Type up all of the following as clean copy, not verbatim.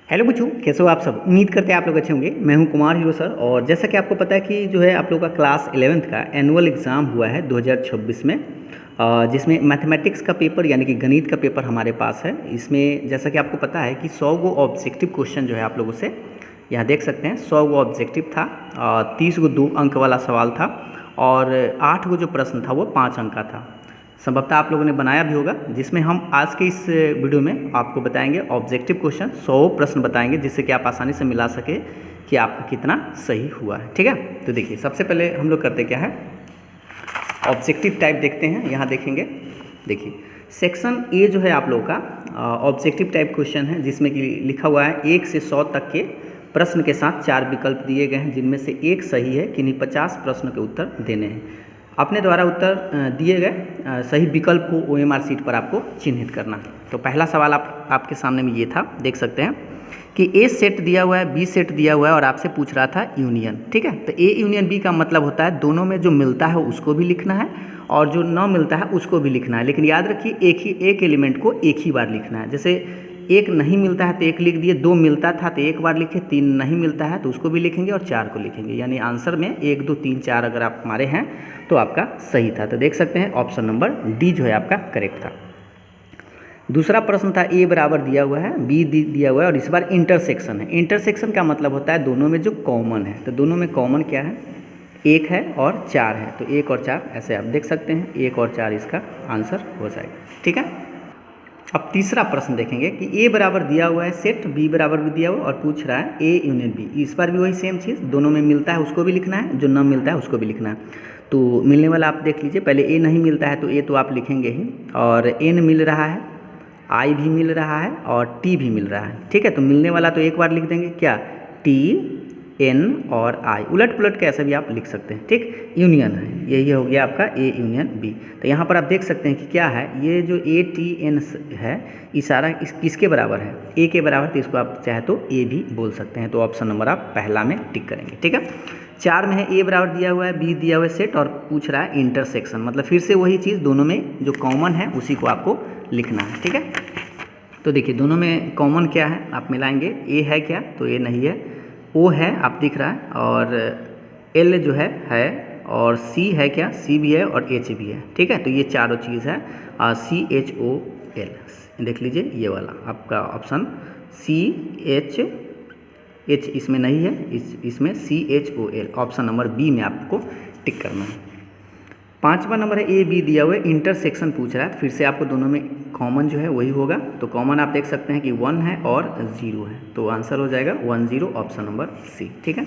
Hello बच्चों, कैसे हो आप सब। उम्मीद करते हैं आप लोग अच्छे होंगे। मैं हूं कुमार हीरो सर। और जैसा कि आपको पता है कि जो है आप लोग का क्लास 11th का एनुअल एग्ज़ाम हुआ है 2026 में, जिसमें मैथमेटिक्स का पेपर यानी कि गणित का पेपर हमारे पास है। इसमें जैसा कि आपको पता है कि 100 गो ऑब्जेक्टिव क्वेश्चन जो है आप लोगों से यहाँ देख सकते हैं। 100 गो ऑब्जेक्टिव था, 30 गो 2 अंक वाला सवाल था और 8 गो जो प्रश्न था वो 5 अंक का था। संभवतः आप लोगों ने बनाया भी होगा, जिसमें हम आज के इस वीडियो में आपको बताएंगे ऑब्जेक्टिव क्वेश्चन 100 प्रश्न बताएंगे, जिससे कि आप आसानी से मिला सके कि आपका कितना सही हुआ है। ठीक है, तो देखिए सबसे पहले हम लोग करते क्या है, ऑब्जेक्टिव टाइप देखते हैं। यहाँ देखेंगे, देखिए सेक्शन ए जो है आप लोगों का ऑब्जेक्टिव टाइप क्वेश्चन है, जिसमें कि लिखा हुआ है 1 से 100 तक के प्रश्न के साथ 4 विकल्प दिए गए हैं, जिनमें से एक सही है, किन्हीं 50 प्रश्न के उत्तर देने हैं। अपने द्वारा उत्तर दिए गए सही विकल्प को OMR शीट पर आपको चिन्हित करना है। तो पहला सवाल आपके सामने में ये था, देख सकते हैं कि ए सेट दिया हुआ है, बी सेट दिया हुआ है और आपसे पूछ रहा था यूनियन। ठीक है, तो ए यूनियन बी का मतलब होता है दोनों में जो मिलता है उसको भी लिखना है और जो न मिलता है उसको भी लिखना है। लेकिन याद रखिए एक एलिमेंट को एक ही बार लिखना है। जैसे एक नहीं मिलता है तो एक लिख दिए, 2 मिलता था तो एक बार लिखे, 3 नहीं मिलता है तो उसको भी लिखेंगे और 4 को लिखेंगे। यानी आंसर में 1 2 3 4 अगर आप हमारे हैं तो आपका सही था। तो देख सकते हैं ऑप्शन नंबर डी जो है आपका करेक्ट था। दूसरा प्रश्न था ए बराबर दिया हुआ है, बी दिया हुआ है और इस बार इंटरसेक्शन है। इंटरसेक्शन का मतलब होता है दोनों में जो कॉमन है। तो दोनों में कॉमन क्या है, 1 है और 4 है। तो 1 और 4 ऐसे आप देख सकते हैं, 1 और 4 इसका आंसर हो जाएगा। ठीक है, अब तीसरा प्रश्न देखेंगे कि ए बराबर दिया हुआ है सेट, बी बराबर भी दिया हुआ और पूछ रहा है ए यूनियन बी। इस बार भी वही सेम चीज़, दोनों में मिलता है उसको भी लिखना है, जो न मिलता है उसको भी लिखना है। तो मिलने वाला आप देख लीजिए, पहले ए नहीं मिलता है तो ए तो आप लिखेंगे ही, और एन मिल रहा है, आई भी मिल रहा है और टी भी मिल रहा है। ठीक है, तो मिलने वाला तो एक बार लिख देंगे, क्या, टी एन और आई, उलट पुलट के ऐसे भी आप लिख सकते हैं। ठीक, यूनियन है, यही हो गया आपका ए यूनियन बी। तो यहाँ पर आप देख सकते हैं कि क्या है, ये जो ए टी एन है इशारा किसके बराबर है, ए के बराबर। तो इसको आप चाहे तो ए भी बोल सकते हैं। तो ऑप्शन नंबर आप पहला में टिक करेंगे। ठीक है, 4 में है ए बराबर दिया हुआ है, बी दिया हुआ है सेट और पूछ रहा है इंटरसेक्शन, मतलब फिर से वही चीज़, दोनों में जो कॉमन है उसी को आपको लिखना है। ठीक है, तो देखिए दोनों में कॉमन क्या है आप मिलाएंगे, ए है क्या, तो ए नहीं है, ओ है आप दिख रहा है और एल जो है और सी है क्या, सी भी है और एच भी है। ठीक है, तो ये चारों चीज़ है, CHOL देख लीजिए, ये वाला आपका ऑप्शन CH इसमें नहीं है, इसमें CHOL ऑप्शन नंबर बी में आपको टिक करना है। 5वां नंबर है ए बी दिया हुआ है, इंटरसेक्शन पूछ रहा है, फिर से आपको दोनों में कॉमन जो है वही होगा। तो कॉमन आप देख सकते हैं कि 1 है और 0 है, तो आंसर हो जाएगा 1 0 ऑप्शन नंबर सी। ठीक है,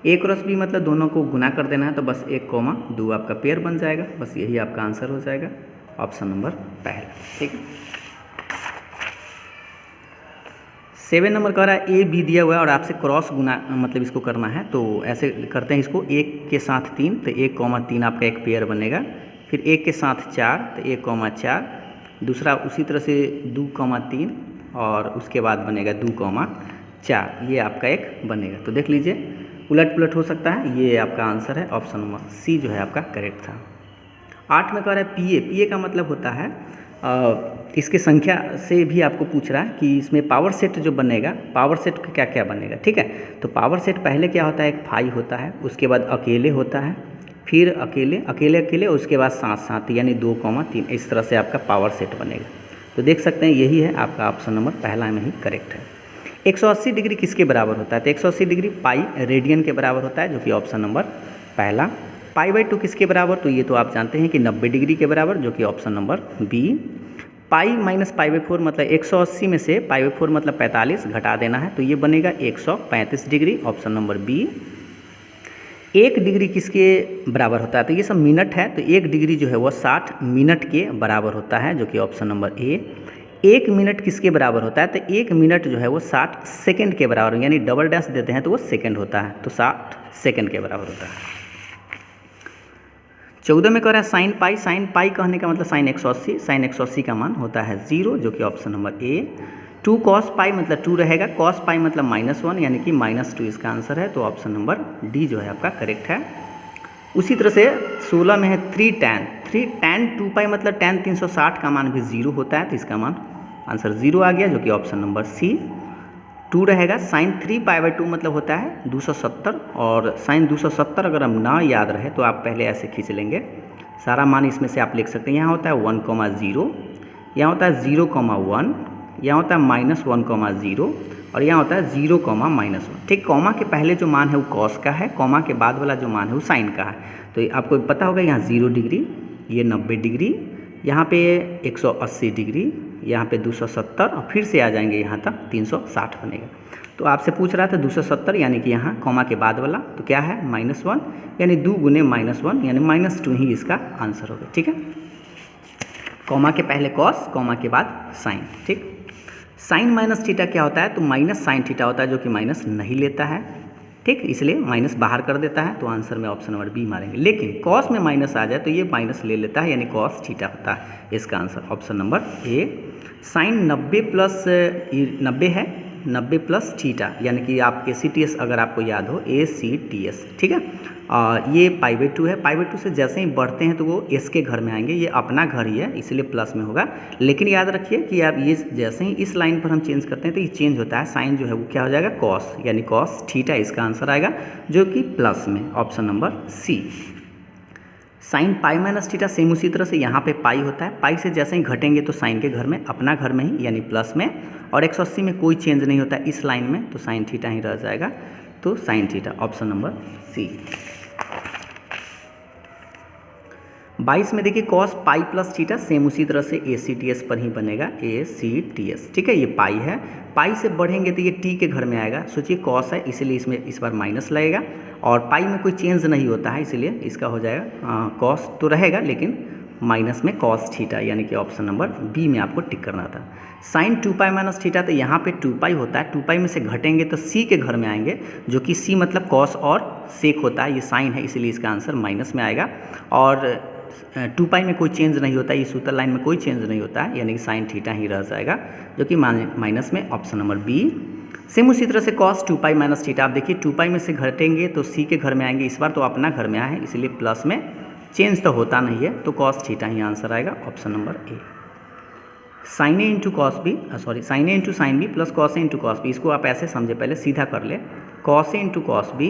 ए क्रॉस बी मतलब दोनों को गुना कर देना है, तो बस 1 2 आपका पेयर बन जाएगा, बस यही आपका आंसर हो जाएगा ऑप्शन नंबर पहला। ठीक है, 7 नंबर कह रहा है ए बी दिया हुआ है और आपसे क्रॉस गुना मतलब इसको करना है। तो ऐसे करते हैं इसको, 1 के साथ 3 तो 1 3 आपका एक पेयर बनेगा, फिर 1 के साथ 4 तो 1 4, दूसरा उसी तरह से 2 3 और उसके बाद बनेगा 2 4, ये आपका एक बनेगा। तो देख लीजिए उलट पुलट हो सकता है, ये आपका आंसर है ऑप्शन नंबर सी जो है आपका करेक्ट था। 8 में कह रहा है पीए का मतलब होता है इसके संख्या से भी आपको पूछ रहा है कि इसमें पावर सेट जो बनेगा, पावर सेट का क्या क्या बनेगा। ठीक है, तो पावर सेट पहले क्या होता है, एक 5 होता है, उसके बाद अकेले होता है, फिर अकेले और उसके बाद साथ साथ यानी 2 3, इस तरह से आपका पावर सेट बनेगा। तो देख सकते हैं यही है आपका ऑप्शन नंबर पहला में ही करेक्ट है। 180 डिग्री किसके बराबर होता है, तो 180 डिग्री पाई रेडियन के बराबर होता है, जो कि ऑप्शन नंबर पहला। π/2 किसके बराबर, तो ये तो आप जानते हैं कि 90 डिग्री के बराबर, जो कि option number B. Pi minus π/4 मतलब 180 में से π/4 मतलब 45 घटा देना है, तो ये बनेगा 135 degree option number B. 1 degree किसके बराबर होता है, तो ये सब मिनट है, तो 1 डिग्री जो है वो 60 मिनट के बराबर होता है, जो कि ऑप्शन नंबर ए। 1 मिनट किसके बराबर होता है, तो 1 मिनट जो है वो 60 सेकंड के बराबर, यानी डबल डैश देते हैं तो वो सेकंड होता है, तो 60 सेकंड के बराबर होता है। 14 में कह रहा है साइन पाई कहने का मतलब साइन 180 का मान होता है 0, जो कि ऑप्शन नंबर ए। 2 cos पाई मतलब 2 रहेगा, cos पाई मतलब -1 यानी कि -2 इसका आंसर है, तो ऑप्शन नंबर डी जो है आपका करेक्ट है। उसी तरह से 16 में है 3 tan 2 पाई मतलब tan 360 का मान भी 0 होता है, तो इसका मान आंसर 0 आ गया, जो कि ऑप्शन नंबर सी। 2 रहेगा। साइन 3π/2 मतलब होता है 270, और साइन 270 अगर हम ना याद रहे तो आप पहले ऐसे खींच लेंगे, सारा मान इसमें से आप लिख सकते हैं। यहाँ होता है 1,0, यहाँ होता है 0,1, यहाँ होता है -1,0, और यहाँ होता है 0,-1। ठीक, कॉमा के पहले जो मान है वो कॉस का है, कॉमा के बाद वाला जो मान है वो साइन का है। तो आपको पता होगा यहाँ 0 डिग्री, ये 90 डिग्री, यहाँ पे 180 डिग्री, यहाँ पे 270, और फिर से आ जाएंगे यहाँ तक 360 बनेगा। तो आपसे पूछ रहा था 270 यानी कि यहाँ कॉमा के बाद वाला, तो क्या है -1, यानी 2 गुने -1 यानी -2 ही इसका आंसर होगा। ठीक है, कॉमा के पहले कॉस, कॉमा के बाद साइन। ठीक, साइन माइनस थीटा क्या होता है, तो माइनस साइन थीटा होता है जो कि माइनस नहीं लेता है। ठीक, इसलिए माइनस बाहर कर देता है, तो आंसर में ऑप्शन नंबर बी मारेंगे। लेकिन कॉस में माइनस आ जाए तो ये माइनस ले लेता है, यानी कॉस थीटा होता है। इसका answer option number A. Sine 90 plus 90 है, 90 प्लस थीटा, यानी कि आप ACTS अगर आपको याद हो, ACTS। ठीक है, ये π/2 है। π/2 से जैसे ही बढ़ते हैं तो वो s के घर में आएंगे, ये अपना घर ही है इसलिए प्लस में होगा। लेकिन याद रखिए कि आप ये जैसे ही इस लाइन पर हम चेंज करते हैं तो ये चेंज होता है, साइन जो है वो क्या हो जाएगा कॉस, यानी कॉस थीटा इसका आंसर आएगा, जो कि प्लस में, option number C. Sine π-θ same उसी तरह से यहाँ पे पाई होता है, पाई से जैसे ही घटेंगे तो साइन के घर में, अपना घर में ही, यानी प्लस में, और 180 में कोई चेंज नहीं होता इस लाइन में, तो साइन थीटा ही रह जाएगा, तो sine theta, option number C. 22 में देखिए cos pi plus theta same उसी तरह से ACTS पर ही बनेगा, ACTS। ठीक है, ये पाई है, पाई से बढ़ेंगे तो ये टी के घर में आएगा। सोचिए कॉस है इसलिए इसमें इस बार माइनस लगेगा, और पाई में कोई चेंज नहीं होता है इसलिए इसका हो जाएगा कॉस तो रहेगा लेकिन माइनस में कॉस थीटा, यानी कि ऑप्शन नंबर बी में आपको टिक करना था। साइन 2π - थीटा, तो यहाँ पे 2π होता है, 2π में से घटेंगे तो सी के घर में आएंगे, जो कि सी मतलब कॉस और सेक होता है, ये साइन है इसलिए इसका आंसर माइनस में आएगा। और 2π में कोई चेंज नहीं होता, इस उत्तर लाइन में कोई चेंज नहीं होता है, यानी कि साइन थीटा ही रह जाएगा, जो कि माइनस में, ऑप्शन नंबर बी। सेम उसी तरह से कॉस 2π - थीटा, आप देखिए 2π में से घटेंगे तो सी के घर में आएंगे, इस बार तो अपना घर में आए हैं इसलिए प्लस में, चेंज तो होता नहीं है, तो कॉस थीटा ही आंसर आएगा, option number A. Sine A into cos B, sine A into sine B plus cos A into cos B, इसको आप ऐसे समझे, पहले सीधा कर ले, cos A into cos B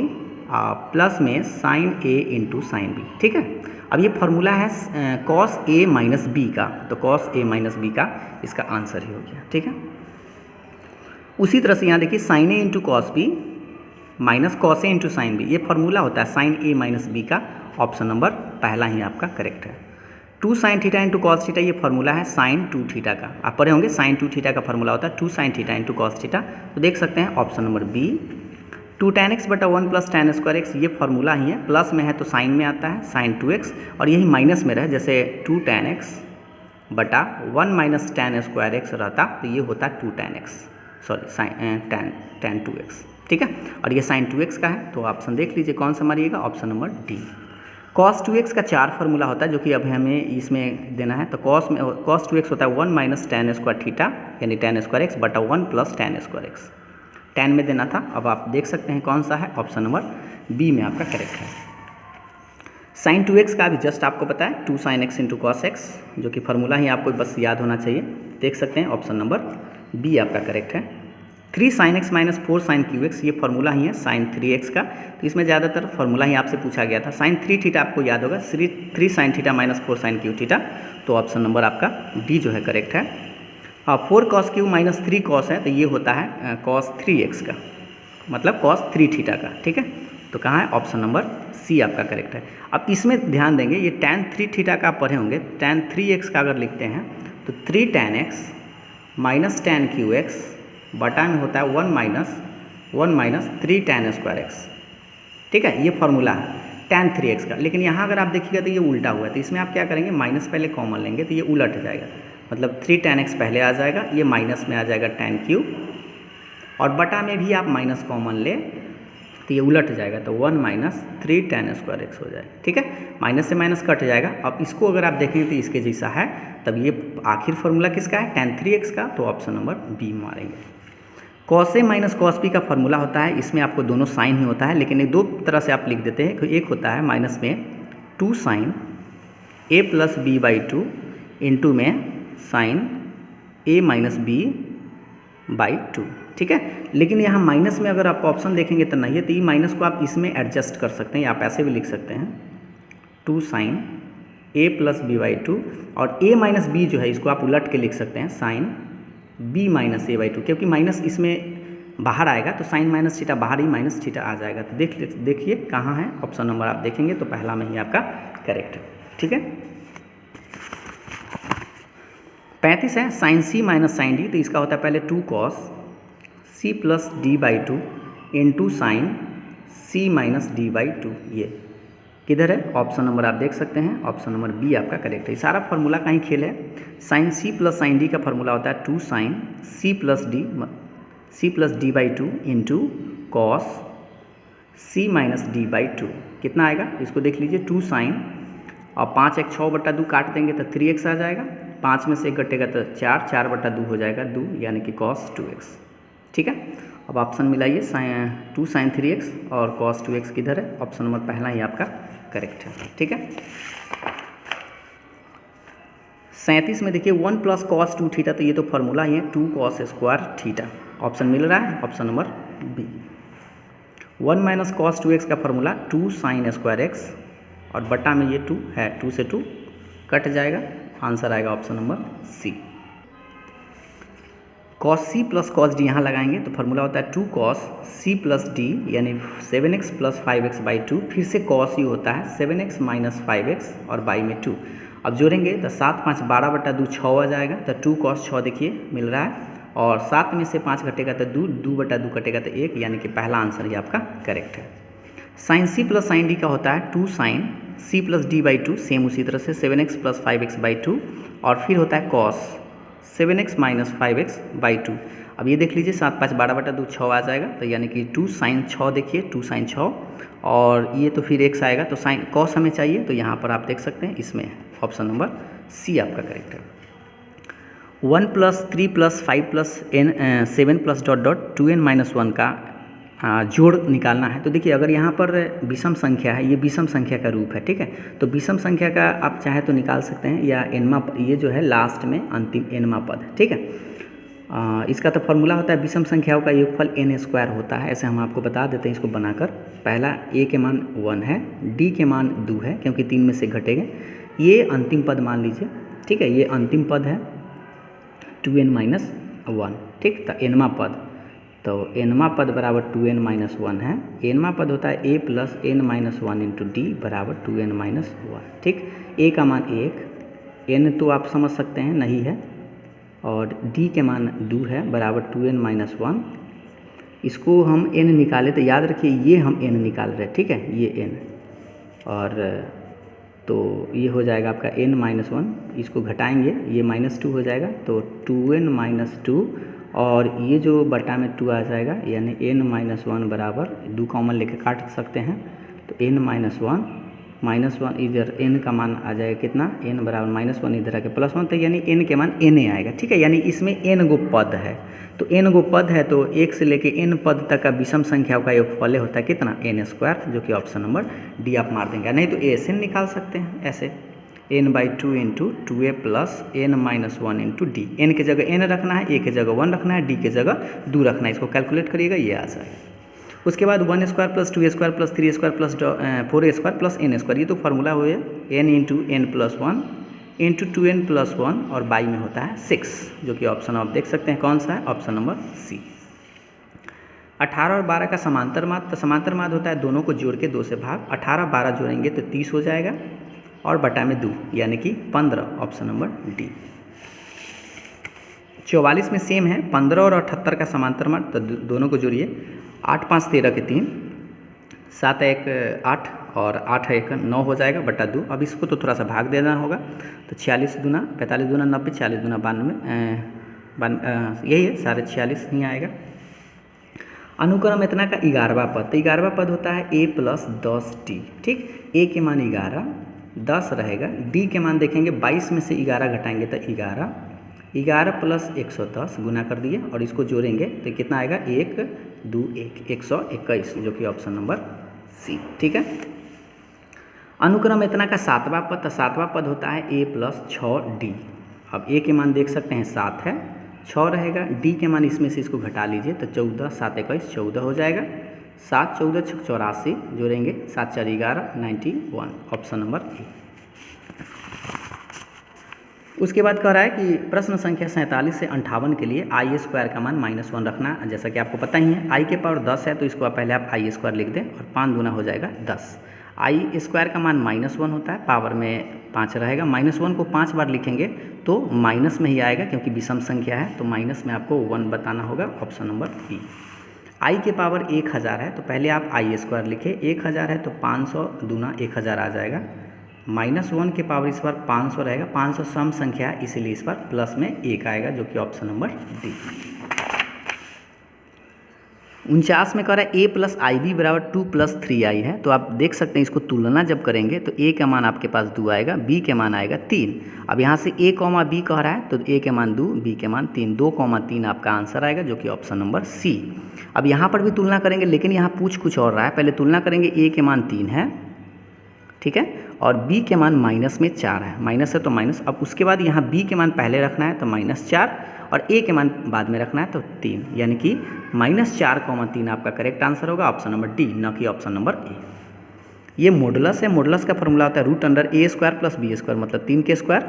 plus में sine A into sine B. ठीक है, अब ये फार्मूला है कॉस ए माइनस बी का, तो कॉस ए माइनस बी का इसका आंसर ही हो गया। ठीक है, उसी तरह से यहाँ देखिए sine A into cos B minus cos A into sine B, ये फार्मूला होता है साइन ए माइनस बी का, ऑप्शन नंबर पहला ही आपका करेक्ट है। 2 sin theta into cos theta, ये फार्मूला है साइन 2 थीटा का, आप पढ़े होंगे साइन 2 थीटा का फार्मूला होता है 2 sin theta into cos theta, तो देख सकते हैं option number B. 2 tan x बटा 1 प्लस tan स्क्वायर x, ये फार्मूला ही है, प्लस में है तो साइन में आता है साइन 2x, और यही माइनस में रहे, जैसे 2 tan x बटा 1 माइनस tan स्क्वायर x रहता तो ये होता 2 tan x, sign tan 2x। ठीक है, और ये साइन 2x का है, तो ऑप्शन देख लीजिए कौन सा मारिएगा, option number D. cos 2x का 4 फार्मूला होता है जो कि अब हमें इसमें देना है, तो cos 2x होता है 1 माइनस tan स्क्वायर थीटा, यानी tan स्क्वायर x बटा 1 plus tan square x, tan में देना था, अब आप देख सकते हैं कौन सा है, ऑप्शन नंबर बी में आपका करेक्ट है। साइन 2x का भी जस्ट आपको पता है 2 sin x into cos x, जो कि फार्मूला ही आपको बस याद होना चाहिए, देख सकते हैं ऑप्शन नंबर बी आपका करेक्ट है। 3 sin x minus 4 sin qx, ये फार्मूला ही है साइन 3x का, तो इसमें ज़्यादातर फार्मूला ही आपसे पूछा गया था। साइन 3 थीटा आपको याद होगा, 3 sin theta minus 4 sin q theta, तो ऑप्शन नंबर आपका डी जो है करेक्ट है। 4 cos q माइनस 3 cos है, तो ये होता है cos 3x का, मतलब cos 3 थीटा का। ठीक है, तो कहाँ है, ऑप्शन नंबर सी आपका करेक्ट है। अब इसमें ध्यान देंगे, ये tan 3 थीटा का आप पढ़े होंगे, tan 3x का अगर लिखते हैं तो 3 tan x minus tan qx बटा में होता है 1 माइनस 3 tan स्क्वायर एक्स। ठीक है, ये फार्मूला है tan 3x का, लेकिन यहाँ अगर आप देखिएगा तो ये उल्टा हुआ है, तो इसमें आप क्या करेंगे, माइनस पहले कॉमन लेंगे तो ये उलट जाएगा, मतलब 3 tan x पहले आ जाएगा, ये माइनस में आ जाएगा tan q, और बटा में भी आप माइनस कॉमन ले तो ये उलट जाएगा, तो 1 माइनस 3 tan स्क्वायर एक्स हो जाएगा। ठीक है, माइनस से माइनस कट जाएगा। अब इसको अगर आप देखेंगे तो इसके जैसा है, तब ये आखिर फार्मूला किसका है, tan 3x का, तो ऑप्शन नंबर बी मारेंगे। Cos A minus cos B का फार्मूला होता है, इसमें आपको दोनों साइन ही होता है, लेकिन एक दो तरह से आप लिख देते हैं, एक होता है माइनस में 2 sin a plus b/2 into में sine a minus b by 2, ठीक है। लेकिन यहाँ माइनस में अगर आप ऑप्शन देखेंगे तो नहीं है, तो ये माइनस को आप इसमें एडजस्ट कर सकते हैं, आप ऐसे भी लिख सकते हैं 2 sine a plus B by 2, और a माइनस बी जो है इसको आप उलट के लिख सकते हैं sine b minus a by 2, क्योंकि माइनस इसमें बाहर आएगा तो साइन माइनस थीटा बाहर ही माइनस थीटा आ जाएगा। तो देखिए कहाँ है ऑप्शन नंबर, आप देखेंगे तो पहला में ही आपका करेक्ट है, ठीक है। 35 है sine C minus sine D, तो इसका होता है पहले 2 cos C plus D by 2 into sine C minus D by 2। ये किधर है ऑप्शन नंबर, आप देख सकते हैं ऑप्शन नंबर बी आपका करेक्ट है। सारा फार्मूला का ही खेल है। Sine C plus sine D का फार्मूला होता है 2 sine C plus D by 2 into cos C minus D by 2। कितना आएगा इसको देख लीजिए, 2 साइन और 5 एक 6/2 काट देंगे तो 3x आ जाएगा, 5 में से 1 घटेगा तो 4, 4/2 हो जाएगा 2, यानी कि कॉस 2x, ठीक है। अब ऑप्शन मिलाइए, 2 साइन 3x और कॉस 2x किधर है, ऑप्शन नंबर पहला ही आपका करेक्ट है, ठीक है। 37 में देखिए 1 प्लस कॉस 2 थीटा, तो ये तो फार्मूला ही है 2 कॉस स्क्वायर थीटा, ऑप्शन मिल रहा है option number B. 1 minus cos 2x का फार्मूला 2 साइन स्क्वायर x, और बटा में ये 2 है, 2 से 2 कट जाएगा, आंसर आएगा option number C. Cos C plus cos D यहाँ लगाएंगे तो फार्मूला होता है 2 कॉस सी प्लस डी, यानी 7x प्लस 5x बाई 2, फिर से कॉस ही होता है 7x माइनस 5x और बाई में 2। अब जोड़ेंगे तो 7 5 12/2 6 आ जाएगा, तो 2 कॉस 6 देखिए मिल रहा है, और 7 में से 5 घटेगा तो 2/2 कटेगा तो 1, यानी कि पहला आंसर ये आपका करेक्ट है। Sine C plus sine D का होता है 2 sine C plus D by 2, same उसी तरह से 7x प्लस 5x बाई 2, और फिर होता है cos 7x minus 5x by 2। अब ये देख लीजिए 7 5 12/2 6 आ जाएगा, तो यानी कि 2 साइन 6 देखिए 2 साइन 6, और ये तो फिर x आएगा, तो साइन कॉस हमें चाहिए, तो यहाँ पर आप देख सकते हैं इसमें ऑप्शन नंबर सी आपका करेक्ट है। 1 plus 3 plus 5 plus n 7 plus dot dot 2n minus 1 का जोड़ निकालना है। तो देखिए अगर यहाँ पर विषम संख्या है, ये विषम संख्या का रूप है, ठीक है, तो विषम संख्या का आप चाहे तो निकाल सकते हैं, या एनमा, ये जो है लास्ट में अंतिम एनमा पद, ठीक है। इसका तो फार्मूला होता है विषम संख्याओं का योगफल n स्क्वायर होता है, ऐसे हम आपको बता देते हैं इसको बनाकर। पहला a के मान 1 है, d के मान 2 है, क्योंकि 3 में से घटेंगे, ये अंतिम पद मान लीजिए, ठीक है, ये अंतिम पद है 2n माइनस 1, ठीक, तो एनमा पद, तो एनमा पद बराबर 2n माइनस 1 है। एनमा पद होता है a plus n minus 1 into D बराबर 2n माइनस 1, ठीक। a का मान 1, n तो आप समझ सकते हैं नहीं है, और d के मान 2 है बराबर 2n माइनस 1। इसको हम n निकाले तो याद रखिए ये हम n निकाल रहे हैं, ठीक है, ये n, और तो ये हो जाएगा आपका n माइनस 1, इसको घटाएंगे ये -2 हो जाएगा, तो 2n माइनस 2, और ये जो बटा में 2 आ जाएगा, यानी n माइनस 1 बराबर 2 कॉमन लेके काट सकते हैं, तो n माइनस 1 इधर n का मान आ जाएगा कितना, n बराबर -1 इधर आके +1, तो यानी n के मान n आएगा, ठीक है। यानी इसमें n गो पद है, तो n गो पद है, तो 1 से लेके n पद तक का विषम संख्याओं का योगफल होता है कितना, n स्क्वायर, जो कि ऑप्शन नंबर डी आप मार देंगे। नहीं तो ऐसे निकाल सकते हैं, ऐसे n by 2 into 2a plus n minus 1 into D, n की जगह n रखना है, a की जगह 1 रखना है, d की जगह 2 रखना है, इसको कैलकुलेट करिएगा, ये आ जाएगा। उसके बाद 1 square plus 2 square plus 3 square plus 4 square plus n square, ये तो फार्मूला हुए n into n plus 1 into 2n plus 1, और बाई में होता है 6, जो कि ऑप्शन आप देख सकते हैं कौन सा है, ऑप्शन नंबर सी। 18 और 12 का समांतर माद, तो समांतर माद होता है दोनों को जोड़ के 2 से भाग, 18 12 जोड़ेंगे तो 30 हो जाएगा, और बटा में 2 यानी कि 15, ऑप्शन नंबर डी। 44 में सेम है 15 और 78 का समांतर माद, तो दोनों को जोड़िए, 8 5 13 के 3, 7 1 8 और 8 1 9 हो जाएगा बटा 2। अब इसको तो थोड़ा सा भाग देना होगा, तो 46 दूना 45 दूना 90, 40 दूना 92, यही है 46.5 नहीं आएगा। अनुक्रम इतना का 11वां पद, तो 11वां पद होता है a प्लस 10d, ठीक, a के मान 11 10 रहेगा, d के मान देखेंगे 22 में से 11 घटाएंगे तो 11 प्लस 110 गुना कर दिए, और इसको जोड़ेंगे तो कितना आएगा 1 2 1 121, जो कि ऑप्शन नंबर सी, ठीक है। अनुक्रम इतना का 7वां पद, तो 7वां पद होता है a प्लस 6d। अब a के मान देख सकते हैं 7 है, 6 रहेगा, डी के मान इसमें से इसको घटा लीजिए तो 14, 7 21 14 हो जाएगा, 7 14 84 जोड़ेंगे, 7 4 11 91, ऑप्शन नंबर ए। उसके बाद कह रहा है कि प्रश्न संख्या 47 से 58 के लिए आई स्क्वायर का मान -1 रखना। जैसा कि आपको पता ही है आई के पावर 10 है तो इसको पहले आप आई स्क्वायर लिख दें और 5 दूना हो जाएगा 10। आई स्क्वायर का मान -1 होता है, पावर में 5 रहेगा, -1 को 5 बार लिखेंगे तो माइनस में ही आएगा क्योंकि विषम संख्या है तो माइनस में आपको 1 बताना होगा, ऑप्शन नंबर बी। आई के पावर 1000 है तो पहले आप आई स्क्वायर लिखे, 1000 है तो 500 दूना 1000 आ जाएगा, -1 के पावर इस बार 500 रहेगा, 500 सम संख्या है इसीलिए इस बार प्लस में 1 आएगा जो कि ऑप्शन नंबर डी। 49 में कह रहा है a + IB = 2 + 3i है, तो आप देख सकते हैं इसको तुलना जब करेंगे तो a का मान आपके पास 2 आएगा, b के मान आएगा 3। अब यहाँ से a, b कह रहा है तो a के मान 2, b के मान 3, 2, 3 आपका आंसर आएगा जो कि ऑप्शन नंबर सी। अब यहाँ पर भी तुलना करेंगे लेकिन यहाँ पूछ कुछ और रहा है, पहले तुलना करेंगे a के मान 3 है, ठीक है, और b के मान -4 है, माइनस है तो माइनस। अब उसके बाद यहाँ b के मान पहले रखना है तो -4 और a के मान बाद में रखना है तो 3, यानी कि -4, 3 आपका करेक्ट आंसर होगा, ऑप्शन नंबर डी, न कि ऑप्शन नंबर ए। ये मॉडुलस है, मॉडुलस का फॉर्मूला होता है √a² + b² मतलब 3 के स्क्वायर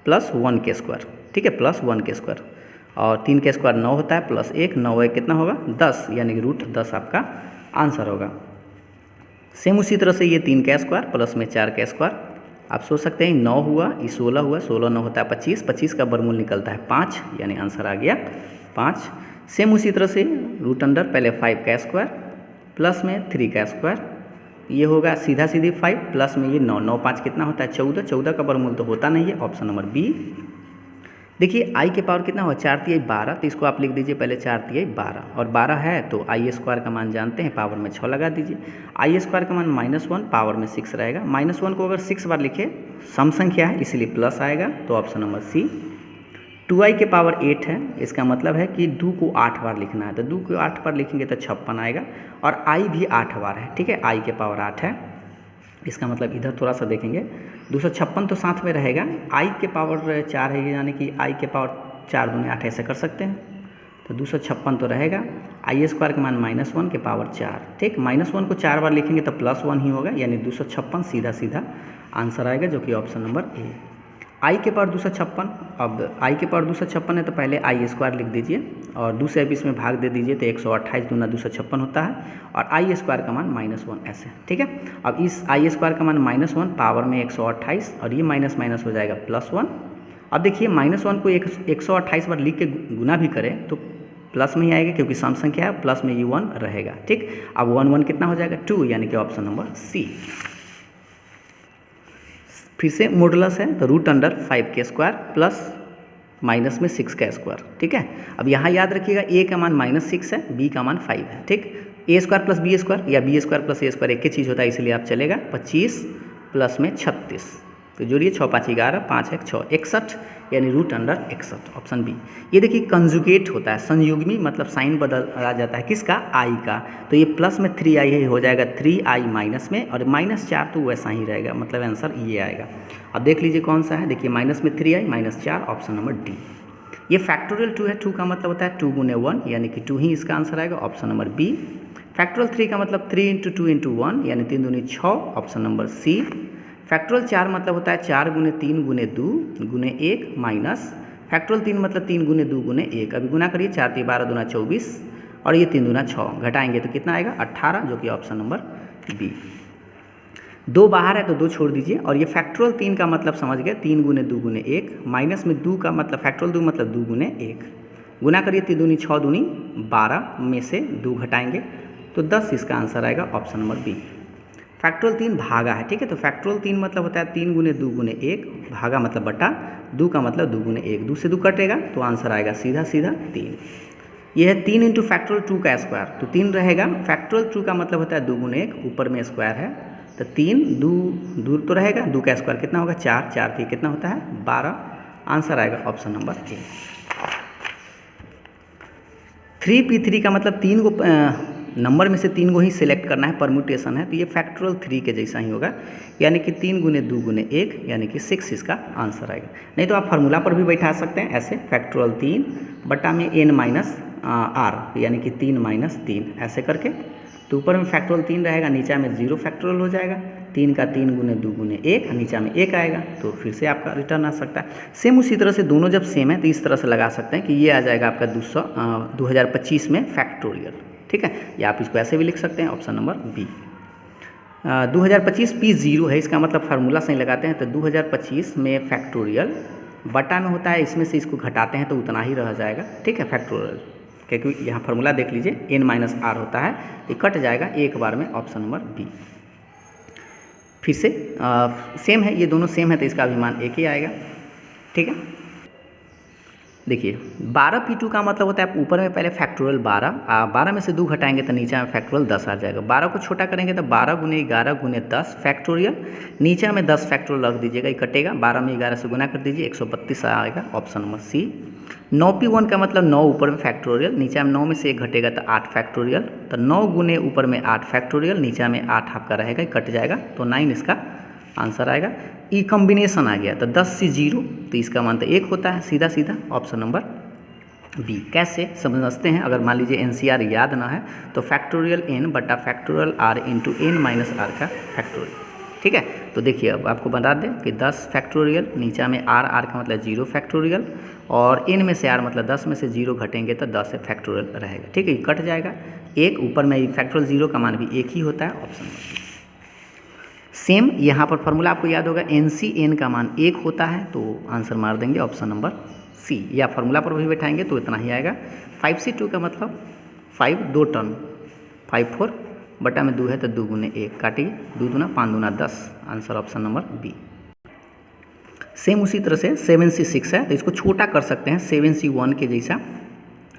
प्लस 1 के स्क्वायर, ठीक है, प्लस 1 के स्क्वायर, और 3 के स्क्वायर 9 होता है प्लस 1, 9 1 कितना होगा 10, यानी कि √10 आपका आंसर होगा। सेम उसी तरह से ये 3 का स्क्वायर प्लस में 4 का स्क्वायर, आप सोच सकते हैं 9 हुआ, ये 16 हुआ, 16 9 होता है 25, 25 का वर्गमूल निकलता है 5, यानी आंसर आ गया 5। सेम उसी तरह से √ पहले 5 का स्क्वायर प्लस में 3 का स्क्वायर, ये होगा सीधा सीधी 5 प्लस में ये 9, 9 5 कितना होता है 14, 14 का वर्गमूल तो होता नहीं है, ऑप्शन नंबर बी। देखिए आई के पावर कितना हुआ 4 × 12, तो इसको आप लिख दीजिए पहले 4 × 12, और 12 है तो आई स्क्वायर का मान जानते हैं, पावर में 6 लगा दीजिए। आई स्क्वायर का मान -1, पावर में 6 रहेगा, -1 को अगर 6 बार लिखे सम संख्या है इसीलिए प्लस आएगा, तो ऑप्शन नंबर सी। 2i के पावर 8 है, इसका मतलब है कि 2 को 8 बार लिखना है, तो 2 को 8 बार लिखेंगे तो 56 आएगा, और i भी 8 बार है, ठीक है, i के पावर 8 है, इसका मतलब इधर थोड़ा सा देखेंगे 256 तो साथ में रहेगा, i के पावर 4 है, यानी कि i के पावर 4 दूनी 8 ऐसे कर सकते हैं, तो 256 तो रहेगा, आई स्क्वायर का मान -1 के पावर 4, ठीक, -1 को 4 बार लिखेंगे तो +1 ही होगा, यानी 256 सीधा सीधा आंसर आएगा जो कि ऑप्शन नंबर ए। आई के पावर 256, अब आई के पावर 256 है तो पहले आई स्क्वायर लिख दीजिए और 2 से इसमें भाग दे दीजिए तो 128 दूना 256 होता है, और आई स्क्वायर का मान -1 ऐसे, ठीक है। अब इस आई स्क्वायर का मान -1 पावर में 128 और ये माइनस माइनस हो जाएगा +1। अब देखिए -1 को 128 बार लिख के गुना भी करें तो प्लस में ही आएगा क्योंकि सम संख्या है, प्लस में ये 1 रहेगा, ठीक। अब 1 1 कितना हो जाएगा 2, यानी कि ऑप्शन नंबर सी। फिर से मॉडुलस है तो √5 के स्क्वायर प्लस माइनस में 6 का स्क्वायर, ठीक है। अब यहाँ याद रखिएगा a का मान -6 है, b का मान 5 है, ठीक। a² + b² या b² + a² एक ही चीज़ होता है इसलिए आप चलेगा, 25 प्लस में 36, तो जोड़िए 6 5 11 5 1 6 61, यानी √61, ऑप्शन बी। ये देखिए कंजुगेट होता है, संयुग्मी मतलब साइन बदल आ जाता है किसका, i का, तो ये प्लस में 3i ही हो जाएगा, 3i माइनस में, और -4 तो वैसा ही रहेगा, मतलब आंसर ये आएगा। अब देख लीजिए कौन सा है, देखिए माइनस में 3i -4, ऑप्शन नंबर डी। ये फैक्टोरियल 2 है, 2 का मतलब होता है 2 × 1, यानी कि 2 ही इसका आंसर आएगा, ऑप्शन नंबर बी। फैक्टोरियल 3 का मतलब 3 × 2 × 1, यानी 3 दूनी 6, ऑप्शन नंबर सी। फैक्टोरियल 4 मतलब होता है 4 × 3 × 2 × 1 माइनस फैक्टोरियल 3 मतलब 3 × 2 × 1, अभी गुना करिए 4 × 12 दूना 24 और ये 3 दूना 6, घटाएंगे तो कितना आएगा 18, जो कि ऑप्शन नंबर बी। 2 बाहर है तो 2 छोड़ दीजिए, और ये फैक्टोरियल 3 का मतलब समझ गए 3 × 2 × 1 माइनस में 2 का मतलब फैक्टोरियल 2 मतलब 2 × 1, गुना करिए 3 दूनी 6 दूनी 12 में से 2 घटाएंगे तो 10 इसका आंसर आएगा, ऑप्शन नंबर बी। फैक्टोरियल 3 भागा है, ठीक है, तो फैक्टोरियल 3 मतलब होता है 3 × 2 × 1, भागा मतलब बटा, 2 का मतलब 2 × 1, 2 से 2 कटेगा तो आंसर आएगा सीधा सीधा 3। यह है 3 × फैक्टोरियल 2 का स्क्वायर, तो 3 रहेगा, फैक्टोरियल 2 का मतलब होता है 2 × 1, ऊपर में स्क्वायर है तो 3, 2 तो रहेगा, 2 का स्क्वायर कितना होगा 4, 4 3 कितना होता है 12, आंसर आएगा ऑप्शन नंबर ए। 3p3 का मतलब 3 को नंबर में से 3 को ही सिलेक्ट करना है, परम्यूटेशन है, तो ये फैक्टोरियल 3 के जैसा ही होगा, यानी कि 3 गुने 2 गुने 1 यानी कि 6 इसका आंसर आएगा। नहीं तो आप फार्मूला पर भी बैठा सकते हैं ऐसे, फैक्टोरियल 3 बटा में n माइनस आर यानी कि 3 माइनस 3 ऐसे करके, तो ऊपर में फैक्टोरियल 3 रहेगा, नीचे में 0 फैक्टोरियल हो जाएगा, 3 का 3 गुने 2 गुने 1, नीचे में 1 आएगा, तो फिर से आपका रिटर्न आ सकता है। सेम उसी तरह से दोनों जब सेम है तो इस तरह से लगा सकते हैं कि ये आ जाएगा आपका 2025 में फैक्टोरियल, ठीक है, या आप इसको ऐसे भी लिख सकते हैं, ऑप्शन नंबर बी। 2025 P0 है, इसका मतलब फार्मूला सही लगाते हैं तो 2025 में फैक्टोरियल बटा में होता है, इसमें से इसको घटाते हैं तो उतना ही रह जाएगा, ठीक है, फैक्टोरियल, क्योंकि यहाँ फार्मूला देख लीजिए n माइनस आर होता है, तो कट जाएगा एक बार में, ऑप्शन नंबर बी। फिर से सेम है, ये दोनों सेम है तो इसका भी मान एक ही आएगा, ठीक है। देखिए 12 P2 का मतलब होता है ऊपर में पहले फैक्टोरियल 12 में से 2 घटाएंगे तो नीचे में फैक्टोरियल 10 आ जाएगा। 12 को छोटा करेंगे तो 12 गुने 11 गुने 10 फैक्टोरियल, नीचे में 10 फैक्टोरियल रख दीजिएगा, ये कटेगा, 12 में 11 से गुना कर दीजिए, 132 आएगा, ऑप्शन नंबर सी। 9P1 का मतलब 9 ऊपर में फैक्टोरियल, नीचे में 9 में से 1 घटेगा तो 8 फैक्टोरियल, तो 9 गुने ऊपर में 8 फैक्टोरियल, नीचे में 8 आपका रहेगा, कट जाएगा, तो 9 इसका आंसर आएगा। ई कॉम्बिनेशन आ गया तो 10 से 0, तो इसका मान तो 1 होता है, सीधा सीधा ऑप्शन नंबर बी। कैसे समझते हैं, अगर मान लीजिए NCR याद ना है तो फैक्टोरियल n बटा factorial r into n minus R का फैक्टोरियल, ठीक है। तो देखिए अब आपको बता दें कि 10 फैक्टोरियल, नीचे में r का मतलब 0 फैक्टोरियल, और n में से r मतलब 10 में से 0 घटेंगे तो 10 फैक्टोरियल रहेगा, ठीक है, कट जाएगा, 1 ऊपर में फैक्टोरियल 0 का मान भी 1 ही होता है, ऑप्शन नंबर। सेम यहाँ पर फॉर्मूला आपको याद होगा, NCN का मान 1 होता है, तो आंसर मार देंगे ऑप्शन नंबर सी, या फार्मूला पर भी बैठाएंगे तो इतना ही आएगा। 5C2 का मतलब 5 2 टर्न, 5 4 बटा में 2 है तो 2 गुने 1 काटिए, 2 दूना 5 दूना 10, answer option number B. Same उसी तरह से 7C6 है तो इसको छोटा कर सकते हैं 7C1 के जैसा,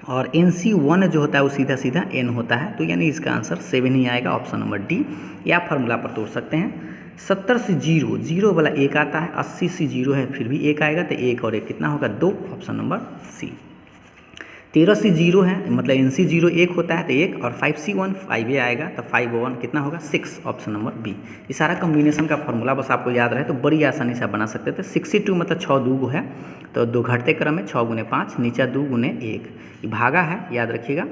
और NC1 जो होता है वो सीधा सीधा n होता है, तो यानी इसका आंसर 7 ही आएगा, ऑप्शन नंबर डी, या फार्मूला पर तोड़ सकते हैं। 70 से 0, 0 वाला 1 आता है, 80 से 0 है फिर भी 1 आएगा, तो 1 और 1 कितना होगा 2, ऑप्शन नंबर सी। 13 से 0 है मतलब NC0 1 होता है तो 1, और 5C1 5 आएगा तो 5 और 1 कितना होगा 6, ऑप्शन नंबर बी। ये सारा कॉम्बिनेशन का फार्मूला बस आपको याद रहे तो बड़ी आसानी से आप बना सकते थे। 62 मतलब 6 2 है तो 2 घटते क्रम में 6 गुने 5, नीचे 2 गुने 1, ये भागा है, याद रखिएगा,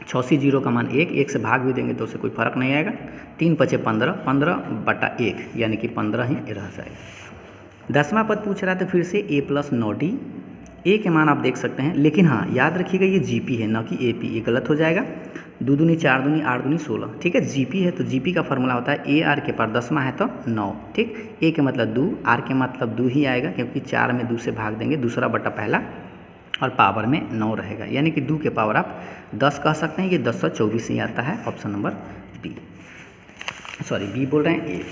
6 से 0 का मान 1, 1 से भाग भी देंगे तो उससे कोई फर्क नहीं आएगा, 3 5 15, 15 बटा 1 यानी कि 15 ही रह जाएगा। 10वां पद पूछ रहा था फिर से a प्लस 9d, ए के मान आप देख सकते हैं, लेकिन हाँ याद रखिएगा ये GP है ना कि AP, ये गलत हो जाएगा, 2 दूनी 4 दूनी 8 दूनी 16, ठीक है, GP है तो GP का फार्मूला होता है AR के पार 10वां है तो 9, ठीक, A के मतलब 2, R के मतलब 2 ही आएगा क्योंकि 4 में 2 से भाग देंगे, दूसरा बटा पहला, और पावर में 9 रहेगा, यानी कि 2 के पावर आप 10 कह सकते हैं, ये 1024 ही आता है, option number B, sorry B बोल रहे हैं, ए।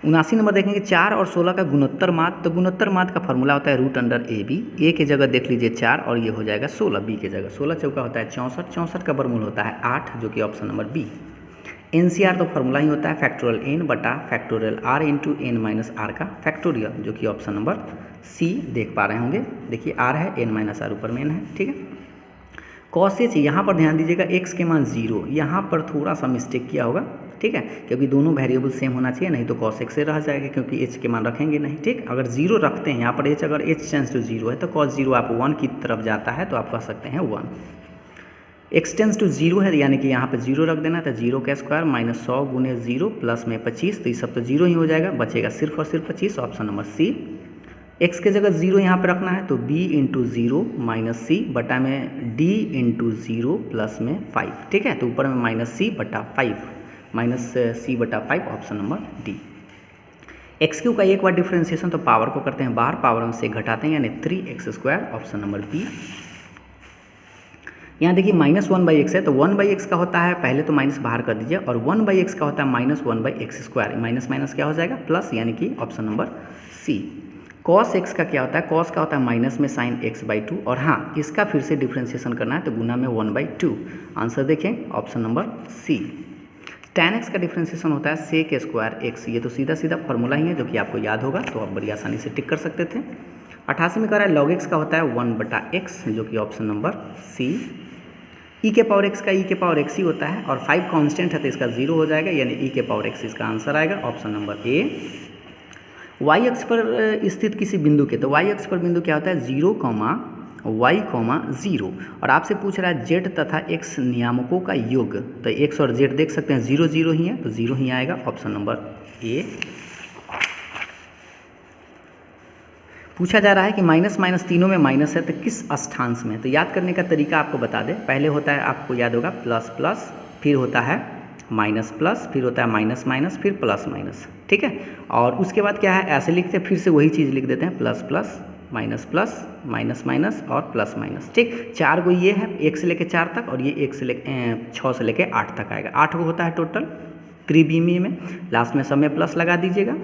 79 नंबर देखेंगे 4 और 16 का गुणोत्तर मात, तो गुणोत्तर मात का फार्मूला होता है रूट अंडर ए बी, ए के जगह देख लीजिए 4 और ये हो जाएगा 16, बी के जगह 16 चौका होता है 64, 64 का वर्गमूल होता है 8 जो कि ऑप्शन नंबर बी। NCR तो फार्मूला ही होता है फैक्टोरियल n बटा factorial r into n minus R का फैक्टोरियल, जो कि ऑप्शन नंबर सी देख पा रहे होंगे, देखिए r है, n माइनस आर ऊपर में n है, ठीक है। कॉस एच, यहाँ पर ध्यान दीजिएगा x के मान 0, यहाँ पर थोड़ा सा मिस्टेक किया होगा, ठीक है, क्योंकि दोनों वेरिएबल सेम होना चाहिए, नहीं तो कॉस एक्स से रह जाएगा क्योंकि h के मान रखेंगे नहीं, ठीक। अगर 0 रखते हैं यहाँ पर h, अगर h टेंस टू 0 है तो कॉस 0 आप 1 की तरफ जाता है तो आप कह सकते हैं 1। x टेंस टू 0 है यानी कि यहाँ पर 0 रख देना, तो 0 का स्क्वायर माइनस 100 गुने 0 प्लस में 25, तो ये सब तो 0 ही हो जाएगा, बचेगा सिर्फ और सिर्फ 25, ऑप्शन नंबर सी। x के जगह 0 यहाँ पर रखना है तो b इंटू 0 माइनस सी बटा में d इंटू 0 प्लस में 5, ठीक है, तो ऊपर में माइनस सी बटा 5, माइनस सी बटा 5, option number D. X Q का एक बार डिफ्रेंसिएशन तो पावर को करते हैं बाहर, पावर में से घटाते हैं यानी 3x², ऑप्शन नंबर बी। यहाँ देखिए -1/x है तो 1/x का होता है, पहले तो माइनस बाहर कर दीजिए, और 1/x का होता है -1/x², माइनस माइनस क्या हो जाएगा प्लस, यानी कि option number C. Cos x का क्या होता है, कॉस का होता है माइनस में साइन x/2, और हाँ इसका फिर से डिफ्रेंसिएशन करना है तो गुना में 1/2, आंसर देखें option number C. tan x का डिफ्रेंसिएशन होता है sec² x, ये तो सीधा सीधा फार्मूला ही है जो कि आपको याद होगा, तो आप बड़ी आसानी से टिक कर सकते थे। 88 में कह रहा है log x का होता है 1/x, जो कि ऑप्शन नंबर सी। e के पावर x का e के पावर x ही होता है, और 5 कांस्टेंट है तो इसका 0 हो जाएगा, यानी e के पावर x इसका आंसर आएगा, ऑप्शन नंबर ए। y अक्ष पर स्थित किसी बिंदु के, तो y अक्ष पर बिंदु क्या होता है 0, y, 0, और आपसे पूछ रहा है z तथा x नियामकों का योग, तो x और z देख सकते हैं 0 0 ही है, तो 0 ही आएगा, ऑप्शन नंबर ए। पूछा जा रहा है कि माइनस माइनस तीनों में माइनस है तो किस स्थान में, तो याद करने का तरीका आपको बता दें। पहले होता है, आपको याद होगा, प्लस प्लस, फिर होता है माइनस प्लस, फिर होता है माइनस माइनस, फिर प्लस माइनस, ठीक है। और उसके बाद क्या है, ऐसे लिखते हैं, फिर से वही चीज़ लिख देते हैं, plus plus, minus plus, minus minus और प्लस माइनस, ठीक। 4 गो ये है, 1 से लेकर 4 तक, और ये 1 से लेकर 6 से लेकर 8 तक आएगा। 8 गो होता है टोटल त्रिविमीय में, लास्ट में सब में प्लस लगा दीजिएगा।